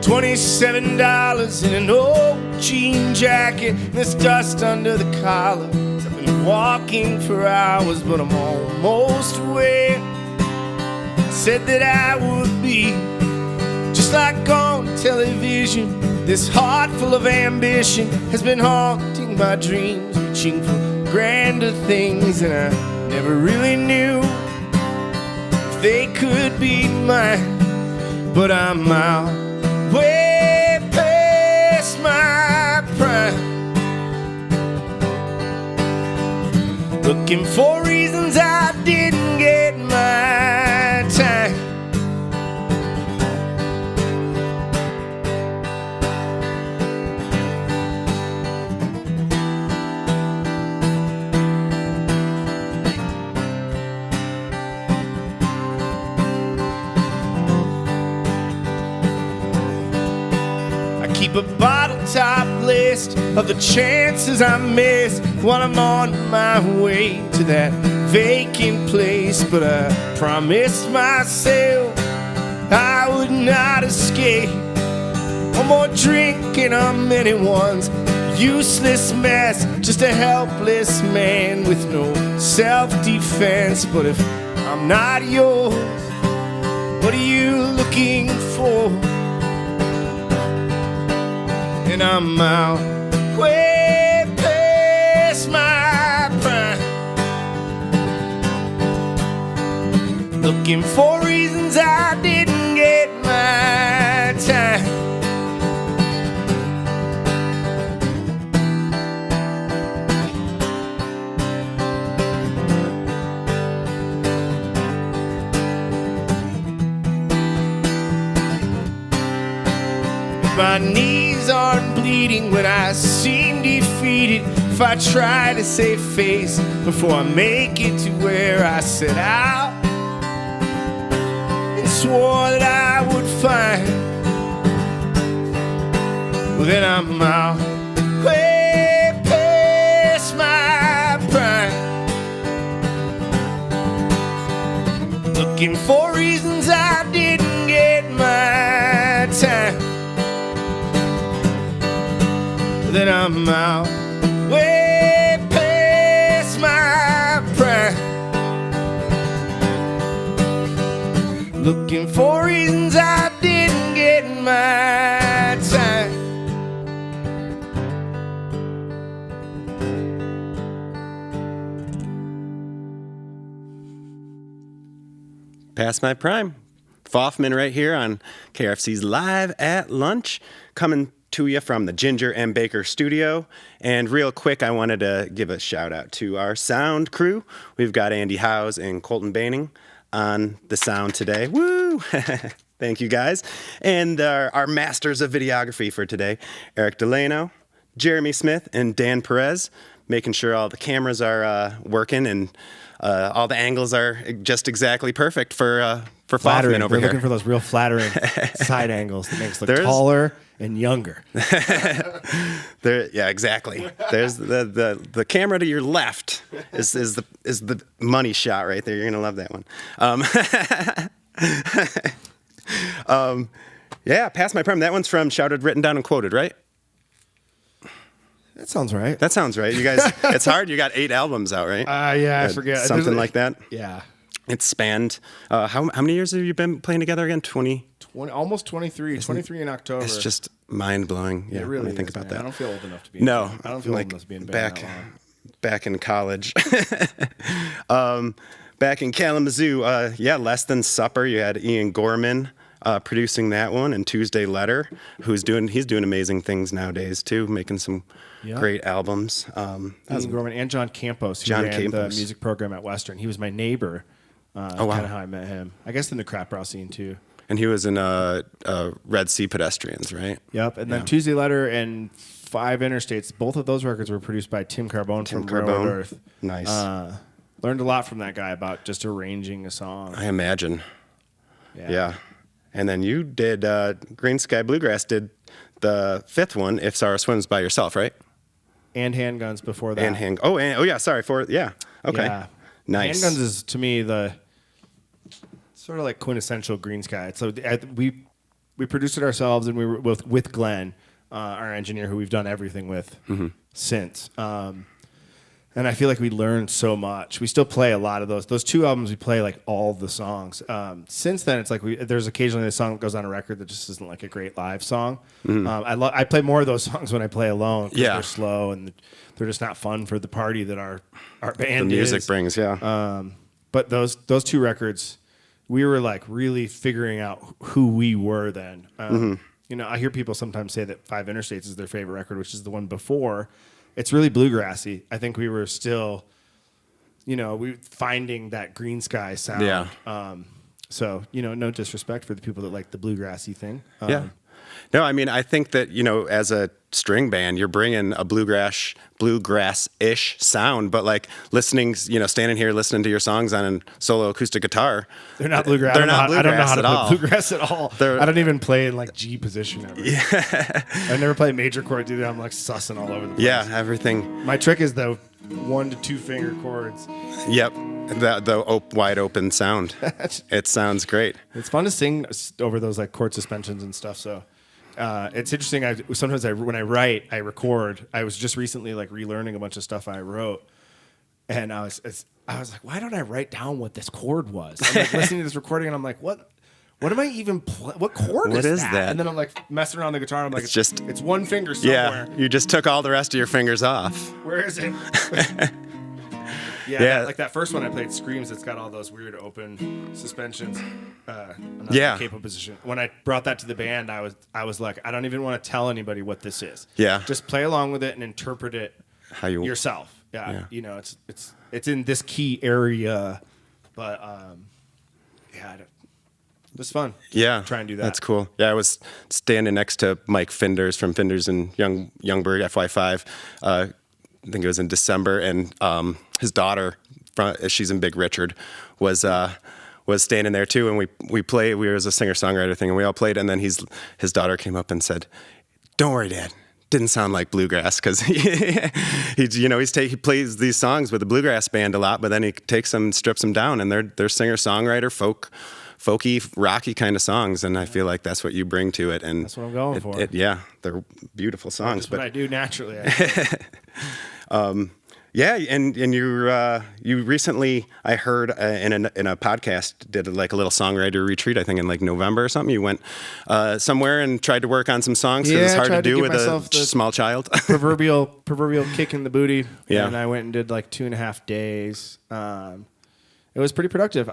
$27 in an old jean jacket, and there's dust under the collar. I've been walking for hours, but I'm almost aware. said that I would be. Just like on television, this heart full of ambition has been haunting my dreams, reaching for grander things, and I never really knew if they could be mine. But I'm out way past my prime, looking for reasons I didn't get my time. Keep a bottle top list of the chances I miss while I'm on my way to that vacant place. But I promised myself I would not escape. One more drink and I'm anyone's useless mess, just a helpless man with no self-defense. But if I'm not yours, what are you looking for? And I'm out way past my prime, looking for reasons I didn't get my time. My knees aren't bleeding when I seem defeated, if I try to save face before I make it to where I set out and swore that I would find, well then I'm out way past my prime, looking for reasons I didn't get my time. Then I'm out way past my prime, looking for reasons I didn't get my time. Past my prime. Phoffman right here on KRFC's Live at Lunch, coming to you from the Ginger and Baker studio. And real quick, I wanted to give a shout out to our sound crew. We've got Andy Howes and Colton Boening on the sound today. Woo! Thank you guys. And our masters of videography for today, Eric Delano, Jeremy Smith, and Dan Perez, making sure all the cameras are working and all the angles are just exactly perft for Phoffman over We're here. looking for those real flattering side angles that makes us look taller and younger. Yeah, exactly. There's the camera to your left is the money shot right there. You're gonna love that one. Yeah, Past My Prime. That one's from Shouted, Written Down, and Quoted, right? That sounds right. That sounds right. You guys, it's hard. You got 8 albums out, right? Yeah, I forget. Something like that. Yeah. It's spanned. How many years have you been playing together again? 20? Almost 23. 23 in October. It's just mind blowing. Yeah, it really when I think is, about man. that. I don't feel old enough to be. No, I don't feel like old enough to be in a band that long. back in college. Back in Kalamazoo, Less Than Supper. You had Ian Gorman producing that one, and Tuesday Letter, he's doing amazing things nowadays too, making some great albums. Ian Gorman and John Campos, who ran the music program at Western. He was my neighbor. Kind of how I met him. I guess in the crap brow scene too. And he was in Red Sea Pedestrians, right? Yep. And then Tuesday Letter and 5 Interstates. Both of those records were produced by Tim Carbone from Railroad Earth. Nice. Learned a lot from that guy about just arranging a song. I imagine. Yeah. And then you did Greensky Bluegrass did the 5th one, If Sorrow Swims by Yourself, right? And Handguns before that. Okay. Yeah. Nice. Handguns is to me the sort of like quintessential Greensky. So we produced it ourselves, and we were with Glenn, our engineer, who we've done everything with since. And I feel like we learned so much. We still play a lot of those. Those 2 albums, we play like all the songs. Since then, it's like there's occasionally a song that goes on a record that just isn't like a great live song. I play more of those songs when I play alone because they're slow and they're just not fun for the party that our band the music brings. But those 2 records, we were like really figuring out who we were then. You know, I hear people sometimes say that 5 Interstates is their favorite record, which is the one before. It's really bluegrassy. I think we were still, you know, finding that green sky sound. Yeah. So, you know, no disrespect for the people that like the bluegrassy thing. Yeah. No, I mean, I think that, you know, as a string band, you're bringing a bluegrass-ish sound, but like listening, you know, standing here listening to your songs on a solo acoustic guitar. They're not bluegrass. They're not bluegrass I don't know how to at all. play bluegrass at all. I don't even play in like G position ever. Yeah. I never play major chord either. I'm like sussing all over the place. Yeah, everything. My trick is the 1 to 2 finger chords. Yep. The wide open sound. It sounds great. It's fun to sing over those like chord suspensions and stuff. So it's interesting. Sometimes when I write, I record. I was just recently like relearning a bunch of stuff I wrote, and I was like, why don't I write down what this chord was? I'm like listening to this recording, and I'm like, what am I even what chord what is that? And then I'm like messing around the guitar. And I'm like, it's 1 finger Yeah, somewhere. you just took all the rest of your fingers off. Where is it? Like that first one I played, Screams. It's got all those weird open suspensions. I'm not in the capo position. When I brought that to the band, I was like, I don't even want to tell anybody what this is. Yeah, just play along with it and interpret it how you yourself. Yeah. You know, it's in this key area, but it was fun. Yeah, try and do that. That's cool. Yeah, I was standing next to Mike Finders from Finders and Youngberg FY5. I think it was in December, and his daughter, she's in Big Richard, was standing there too, and we played. We were as a singer-songwriter thing, and we all played. And then his daughter came up and said, "Don't worry, Dad. Didn't sound like bluegrass," because he plays these songs with the bluegrass band a lot, but then he takes them, strips them down, and they're singer-songwriter, folky, rocky kind of songs, and I feel like that's what you bring to it. And that's what I'm going for. They're beautiful songs. That's what I do naturally. Yeah, and you recently, I heard in a podcast, did like a little songwriter retreat, I think in like November or something. You went somewhere and tried to work on some songs because it's hard to do with a small child. proverbial kick in the booty. Yeah. And I went and did like 2.5 days. It was pretty productive.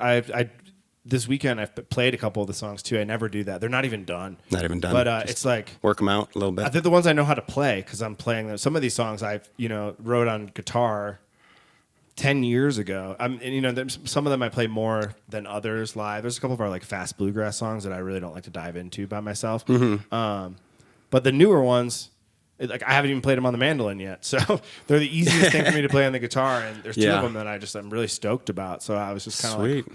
This weekend I've played a couple of the songs too. I never do that. They're not even done. Not even done. But it's like work them out a little bit. They're the ones I know how to play because I'm playing them. Some of these songs I've wrote on guitar 10 years ago. Some of them I play more than others live. There's a couple of our like fast bluegrass songs that I really don't like to dive into by myself. Mm-hmm. But the newer ones, like I haven't even played them on the mandolin yet, so they're the easiest thing for me to play on the guitar. And there's 2 of them that I'm really stoked about. So I was just kind of like.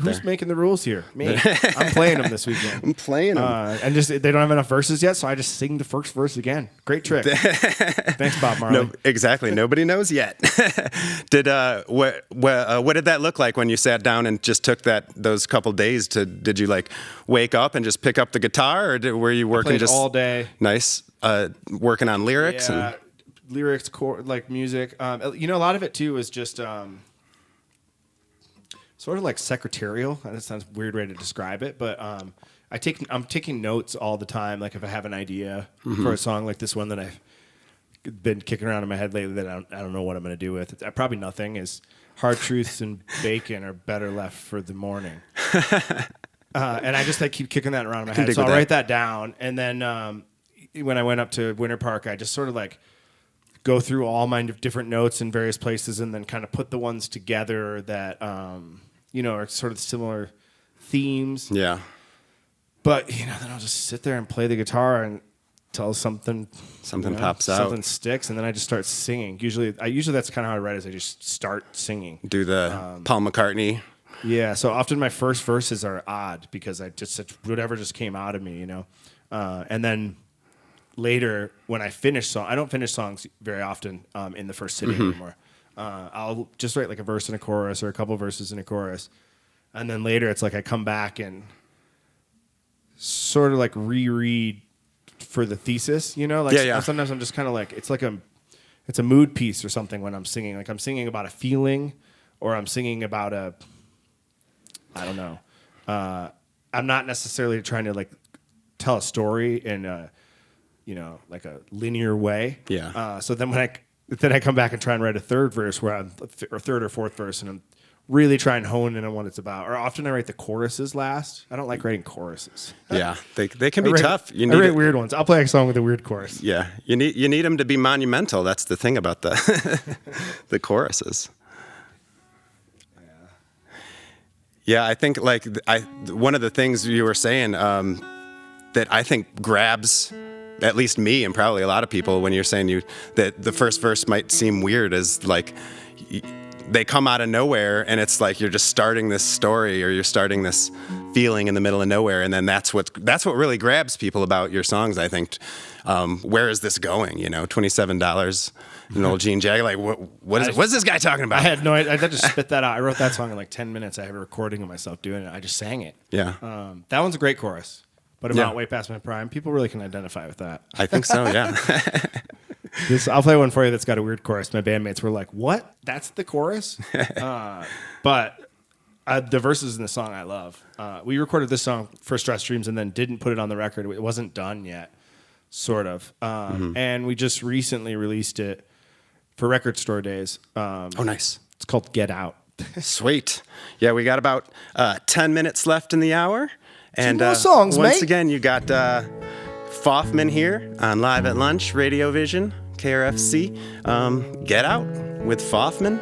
Who's making the rules here? Me. I'm playing them this weekend. I'm playing them. And they don't have enough verses yet, so I just sing the first verse again. Great trick. Thanks, Bob Marley. No, exactly. Nobody knows yet. What did that look like when you sat down and just took those couple days did you like wake up and just pick up the guitar, or were you working just all day? Nice. Working on lyrics? Yeah, lyrics, like music. A lot of it too was just... sort of like secretarial. That sounds a weird way to describe it, but I'm taking notes all the time. Like if I have an idea for a song like this one that I've been kicking around in my head lately that I don't know what I'm going to do with. Probably nothing. Is hard truths and bacon are better left for the morning. And I just keep kicking that around in my head. So I'll write that down. And then when I went up to Winter Park, I just sort of like go through all my different notes in various places and then kind of put the ones together that are sort of similar themes. Yeah. But then I'll just sit there and play the guitar until something pops out, something sticks, and then I just start singing. Usually that's kind of how I write. Is I just start singing. Do the Paul McCartney. Yeah. So often my first verses are odd because whatever just came out of me, and then later when I finish I don't finish songs very often in the first sitting anymore. I'll just write like a verse and a chorus or a couple verses and a chorus. And then later it's like I come back and sort of like reread for the thesis, Sometimes I'm just kind of like, it's like it's a mood piece or something when I'm singing. Like I'm singing about a feeling, or I'm singing about I don't know. I'm not necessarily trying to like tell a story in a, like a linear way. Yeah. So then when I come back and try and write a third verse or third or fourth verse, and I'm really trying to hone in on what it's about. Or often I write the choruses last. I don't like writing choruses. Yeah, they can be tough. I write weird ones. I'll play a song with a weird chorus. Yeah, you need them to be monumental. That's the thing about the the choruses. Yeah, I think like one of the things you were saying that I think grabs at least me and probably a lot of people when you're saying that the first verse might seem weird is like they come out of nowhere and it's like you're just starting this story or you're starting this feeling in the middle of nowhere, and then that's what really grabs people about your songs. I think where is this going? $27 an old jean jacket. Like what's this guy talking about? I had no idea. I had to spit that out. I wrote that song in like 10 minutes. I have a recording of myself doing it. I just sang it. Yeah. That one's a great chorus, but I'm not way past my prime. People really can identify with that. I think so. Yeah. I'll play one for you that's got a weird chorus. My bandmates were like, "What? That's the chorus?" But the verses in the song I love. We recorded this song for Stress Dreams and then didn't put it on the record. It wasn't done yet, sort of. And we just recently released it for Record Store Days. Oh, nice. It's called Get Out. Sweet. Yeah, we got about 10 minutes left in the hour. And more songs, once mate. again, you got Phoffman here on Live at Lunch, RadioVision, KRFC. Get Out with Phoffman.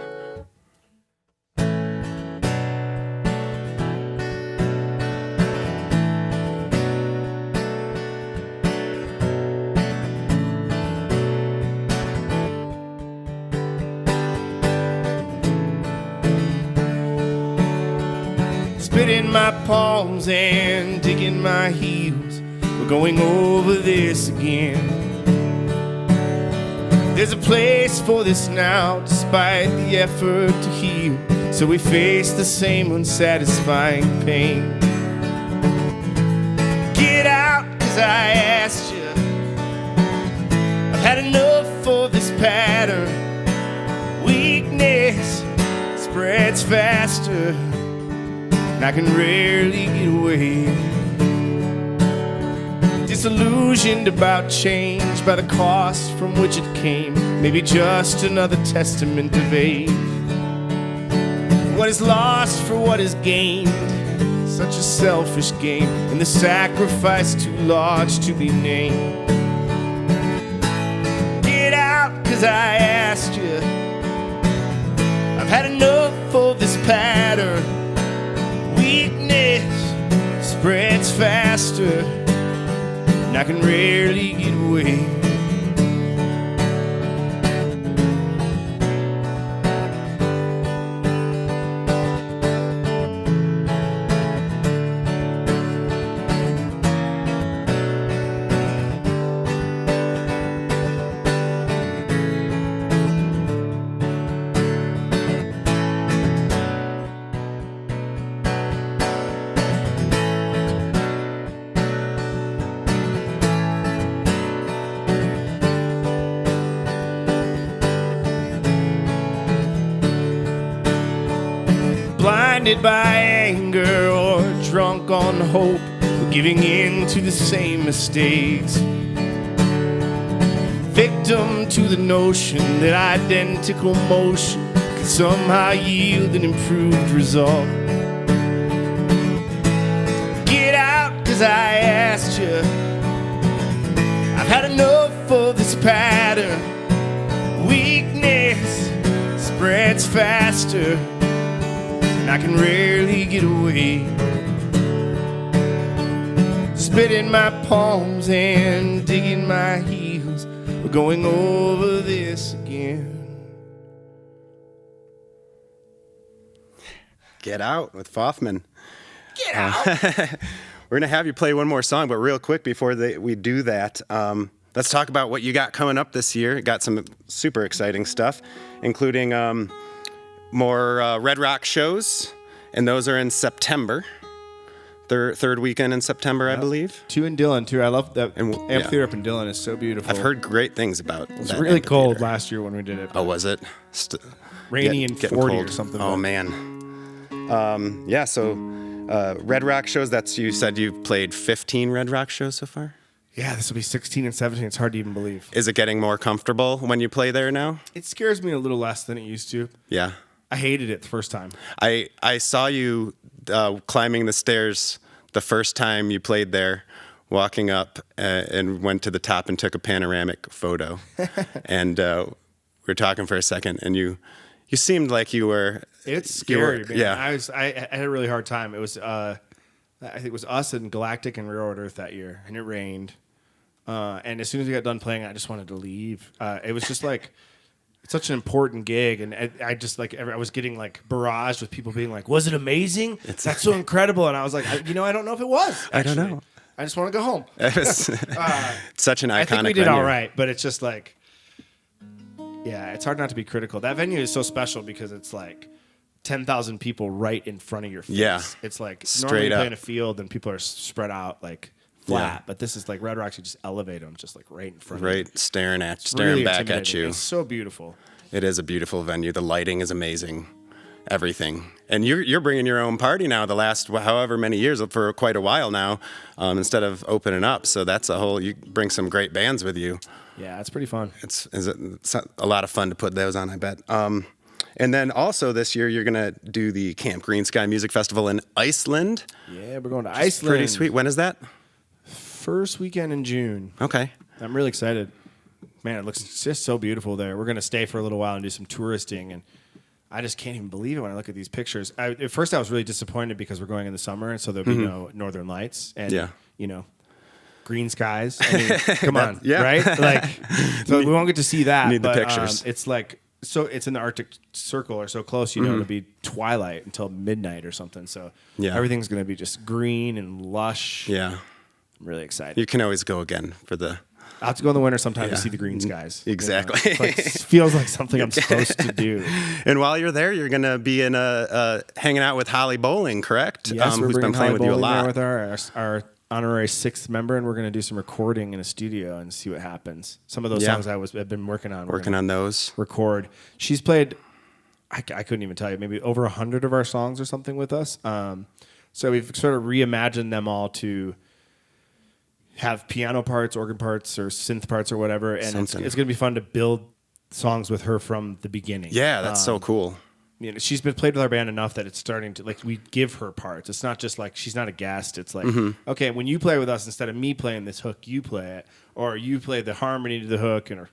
Spitting my palms and digging my heels. We're going over this again. There's a place for this now, despite the effort to heal. So we face the same unsatisfying pain. Get out, 'cause I asked you. I've had enough of this pattern. Weakness spreads faster, and I can rarely get away. Disillusioned about change by the cost from which it came. Maybe just another testament of age. What is lost for what is gained? Such a selfish game, and the sacrifice too large to be named. Get out, 'cause I asked you. I've had enough of this pattern. Weakness spreads faster, and I can rarely get away. Blinded by anger or drunk on hope, or giving in to the same mistakes. Victim to the notion that identical motion could somehow yield an improved result. Get out, 'cause I asked you. I've had enough of this pattern. Weakness spreads faster, and I can rarely get away. Spitting my palms and digging my heels. We're going over this again. Get Out with Phoffman. Get out! We're going to have you play one more song, but real quick before we do that, let's talk about what you got coming up this year. Got some super exciting stuff, including more Red Rock shows, and those are in September. third weekend in September, I believe. 2 in Dillon too. I love that amphitheater yeah. up in Dillon is so beautiful. I've heard great things about it. It was really cold last year when we did it. Oh, was it? Rainy and 40 cold. or something. Oh, man. Yeah, so Red Rock shows, you said you've played 15 Red Rock shows so far? Yeah, this will be 16 and 17. It's hard to even believe. Is it getting more comfortable when you play there now? It scares me a little less than it used to. Yeah. I hated it the first time. I saw you climbing the stairs the first time you played there, walking up and went to the top and took a panoramic photo. And we were talking for a second, and you seemed like you were... It's scary, man. Yeah. I had a really hard time. It was, I think it was us and Galactic and Railroad Earth that year, and it rained. And as soon as we got done playing, I just wanted to leave. It was just like... It's such an important gig, and I just I was getting barraged with people being like, "Was it amazing? That's so incredible!" And I was like, I don't know if it was. Actually. I don't know. I just want to go home. Such an iconic. I think we did venue. all right, but it's just it's hard not to be critical. That venue is so special because it's 10,000 people right in front of your face. Yeah, it's straight normally up. Play in a field and people are spread out flat, but this is Red Rocks. You just elevate them, just right in front. Right, of you. staring Really back at you. It's so beautiful. It is a beautiful venue. The lighting is amazing. Everything. And you're bringing your own party now. The last however many years for quite a while now, instead of opening up. So that's you bring some great bands with you. Yeah, it's pretty fun. It's a lot of fun to put those on, I bet. And then also this year you're gonna do the Camp Greensky Music Festival in Iceland. Yeah, we're going to Iceland. Pretty sweet. When is that? First weekend in June. Okay. I'm really excited. Man, it looks just so beautiful there. We're going to stay for a little while and do some touristing, and I just can't even believe it when I look at these pictures. At first, I was really disappointed because we're going in the summer, and so there'll be no northern lights and, green skies. I mean, come on, right? So we won't get to see that. Need the pictures. It's it's in the Arctic Circle or so close, it'll be twilight until midnight or something. So everything's going to be just green and lush. Yeah. I'm really excited. You can always go again for the... I'll have to go in the winter sometime to see the green skies. Exactly. It feels like something I'm supposed to do. And while you're there, you're going to be hanging out with Holly Bowling, correct? Yes, we're who's been playing Holly with you a Bowling lot. there with our honorary 6th member, and we're going to do some recording in a studio and see what happens. Some of those songs I've been working on. Working on those. Record. She's played, I couldn't even tell you, maybe over 100 of our songs or something with us. So we've sort of reimagined them all to have piano parts, organ parts, or synth parts or whatever. And it's going to be fun to build songs with her from the beginning. Yeah, that's so cool. She's been played with our band enough that it's starting to, we give her parts. It's not just she's not a guest. It's okay, when you play with us, instead of me playing this hook, you play it. Or you play the harmony to the hook or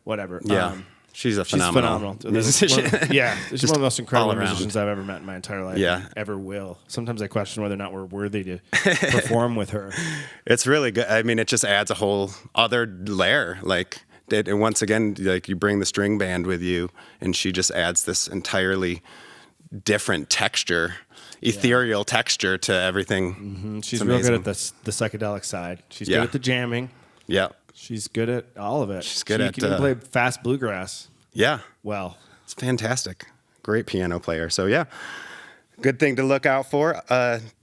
whatever. Yeah. She's phenomenal musician. She's one of the most incredible musicians I've ever met in my entire life. Yeah. Ever will. Sometimes I question whether or not we're worthy to perform with her. It's really good. I mean, it just adds a whole other layer. And once again, you bring the string band with you, and she just adds this entirely different texture, ethereal texture to everything. Mm-hmm. She's real good at the psychedelic side. She's good at the jamming. Yeah. She's good at all of it. She can even play fast bluegrass. Yeah. Well. It's fantastic. Great piano player. So, yeah. Good thing to look out for.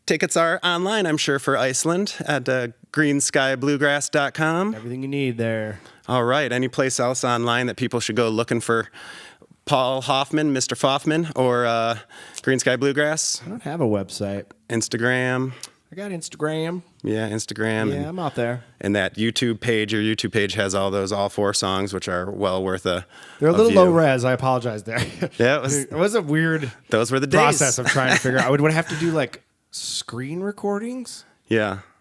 Tickets are online, I'm sure, for Iceland at greenskybluegrass.com. Everything you need there. All right. Any place else online that people should go looking for Paul Hoffman, Mr. Phoffman, or Greensky Bluegrass? I don't have a website. Instagram. I got Instagram. Yeah, Instagram. Yeah, I'm out there. And that YouTube page, your YouTube page has all 4 songs, which are well worth a They're a little view. low res. I apologize there. Yeah, it was a weird those were the days. process of trying to figure out. I would have to do screen recordings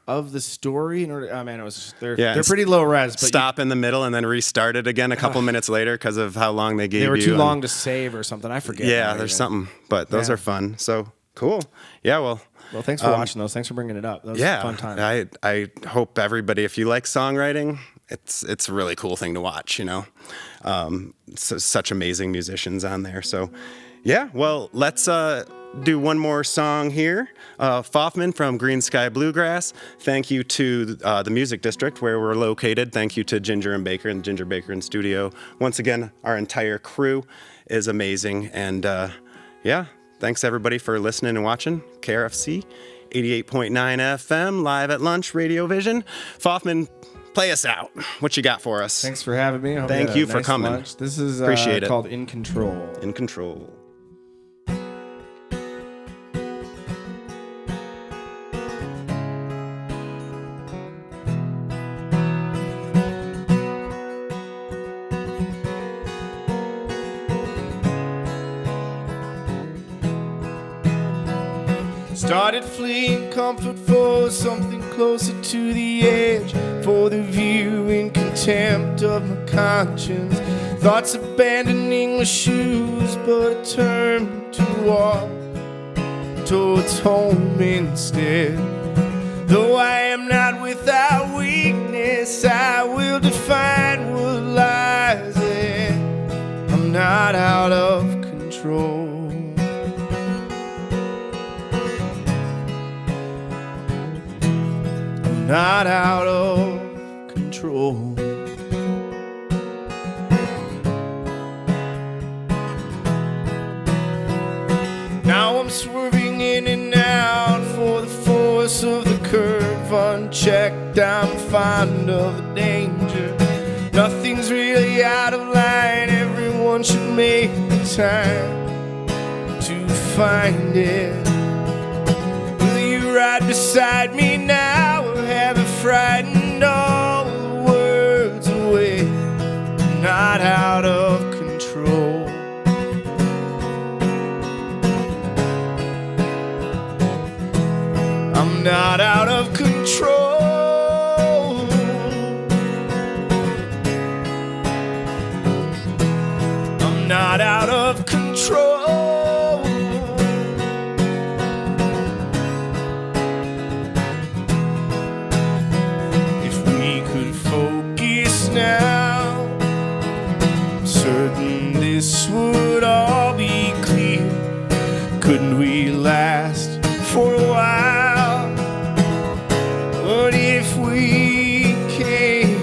of the story in order. Oh man, they're pretty low res. But stop in the middle and then restart it again a couple minutes later because of how long they gave you. They were too long to save or something. I forget. Yeah, there's something, but those are fun. So cool. Yeah, well, thanks for watching those. Thanks for bringing it up. That was a fun time. I hope everybody, if you like songwriting, it's a really cool thing to watch, such amazing musicians on there. So, yeah, well, let's do one more song here. Phoffman from Greensky Bluegrass. Thank you to the Music District where we're located. Thank you to Ginger and Baker and Ginger Baker and Studio. Once again, our entire crew is amazing. And, thanks everybody for listening and watching KRFC 88.9 FM, live at lunch, Radio Vision. Phoffman, play us out. What you got for us? Thanks for having me. I hope Thank had you a for nice coming. lunch. This is Appreciate it. called In Control. In Control. Started fleeing comfort for something closer to the edge, for the view in contempt of my conscience. Thoughts abandoning my shoes, but I turned to walk towards home instead. Though I am not without weakness, I will define what lies ahead. I'm not out of control. Not out of control. Now I'm swerving in and out for the force of the curve. Unchecked, I'm fond of the danger. Nothing's really out of line. Everyone should make the time to find it. Will you ride beside me now? Have it frightened all the words away. Not out of control. I'm not out of control. I'm not out of control. Now, I'm certain this would all be clear. Couldn't we last for a while? What if we came?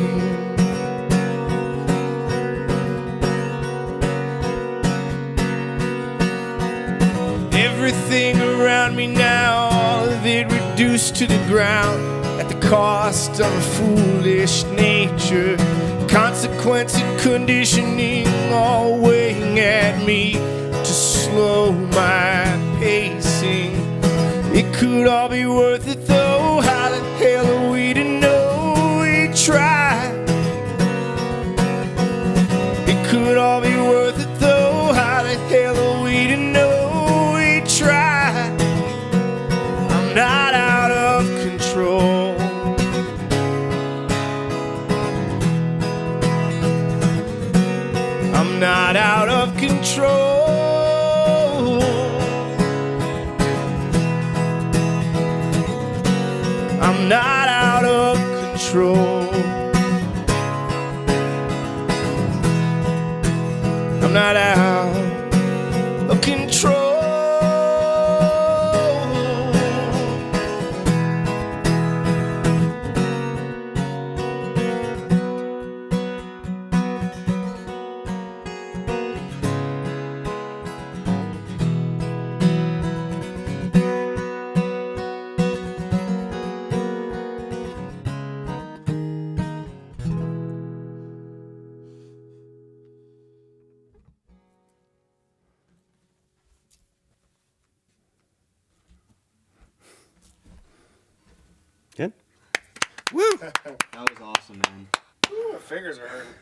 Everything around me now, all of it reduced to the ground at the cost of a foolish nature. Consequence and conditioning all weighing at me to slow my pacing. It could all be worth it though. How the hell are we to know we tried? It could all be worth it though. How the hell are we to know we tried? I'm not out of control. Not out of control. I'm not out of control. I'm not out of control. Good? Woo! That was awesome, man. Ooh, my fingers are hurting.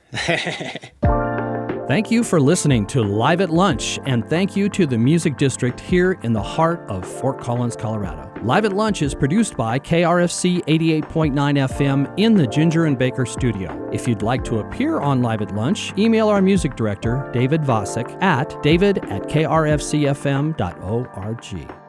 Thank you for listening to Live at Lunch, and thank you to the Music District here in the heart of Fort Collins, Colorado. Live at Lunch is produced by KRFC 88.9 FM in the Ginger and Baker studio. If you'd like to appear on Live at Lunch, email our music director, David Vacek, at david@krfcfm.org.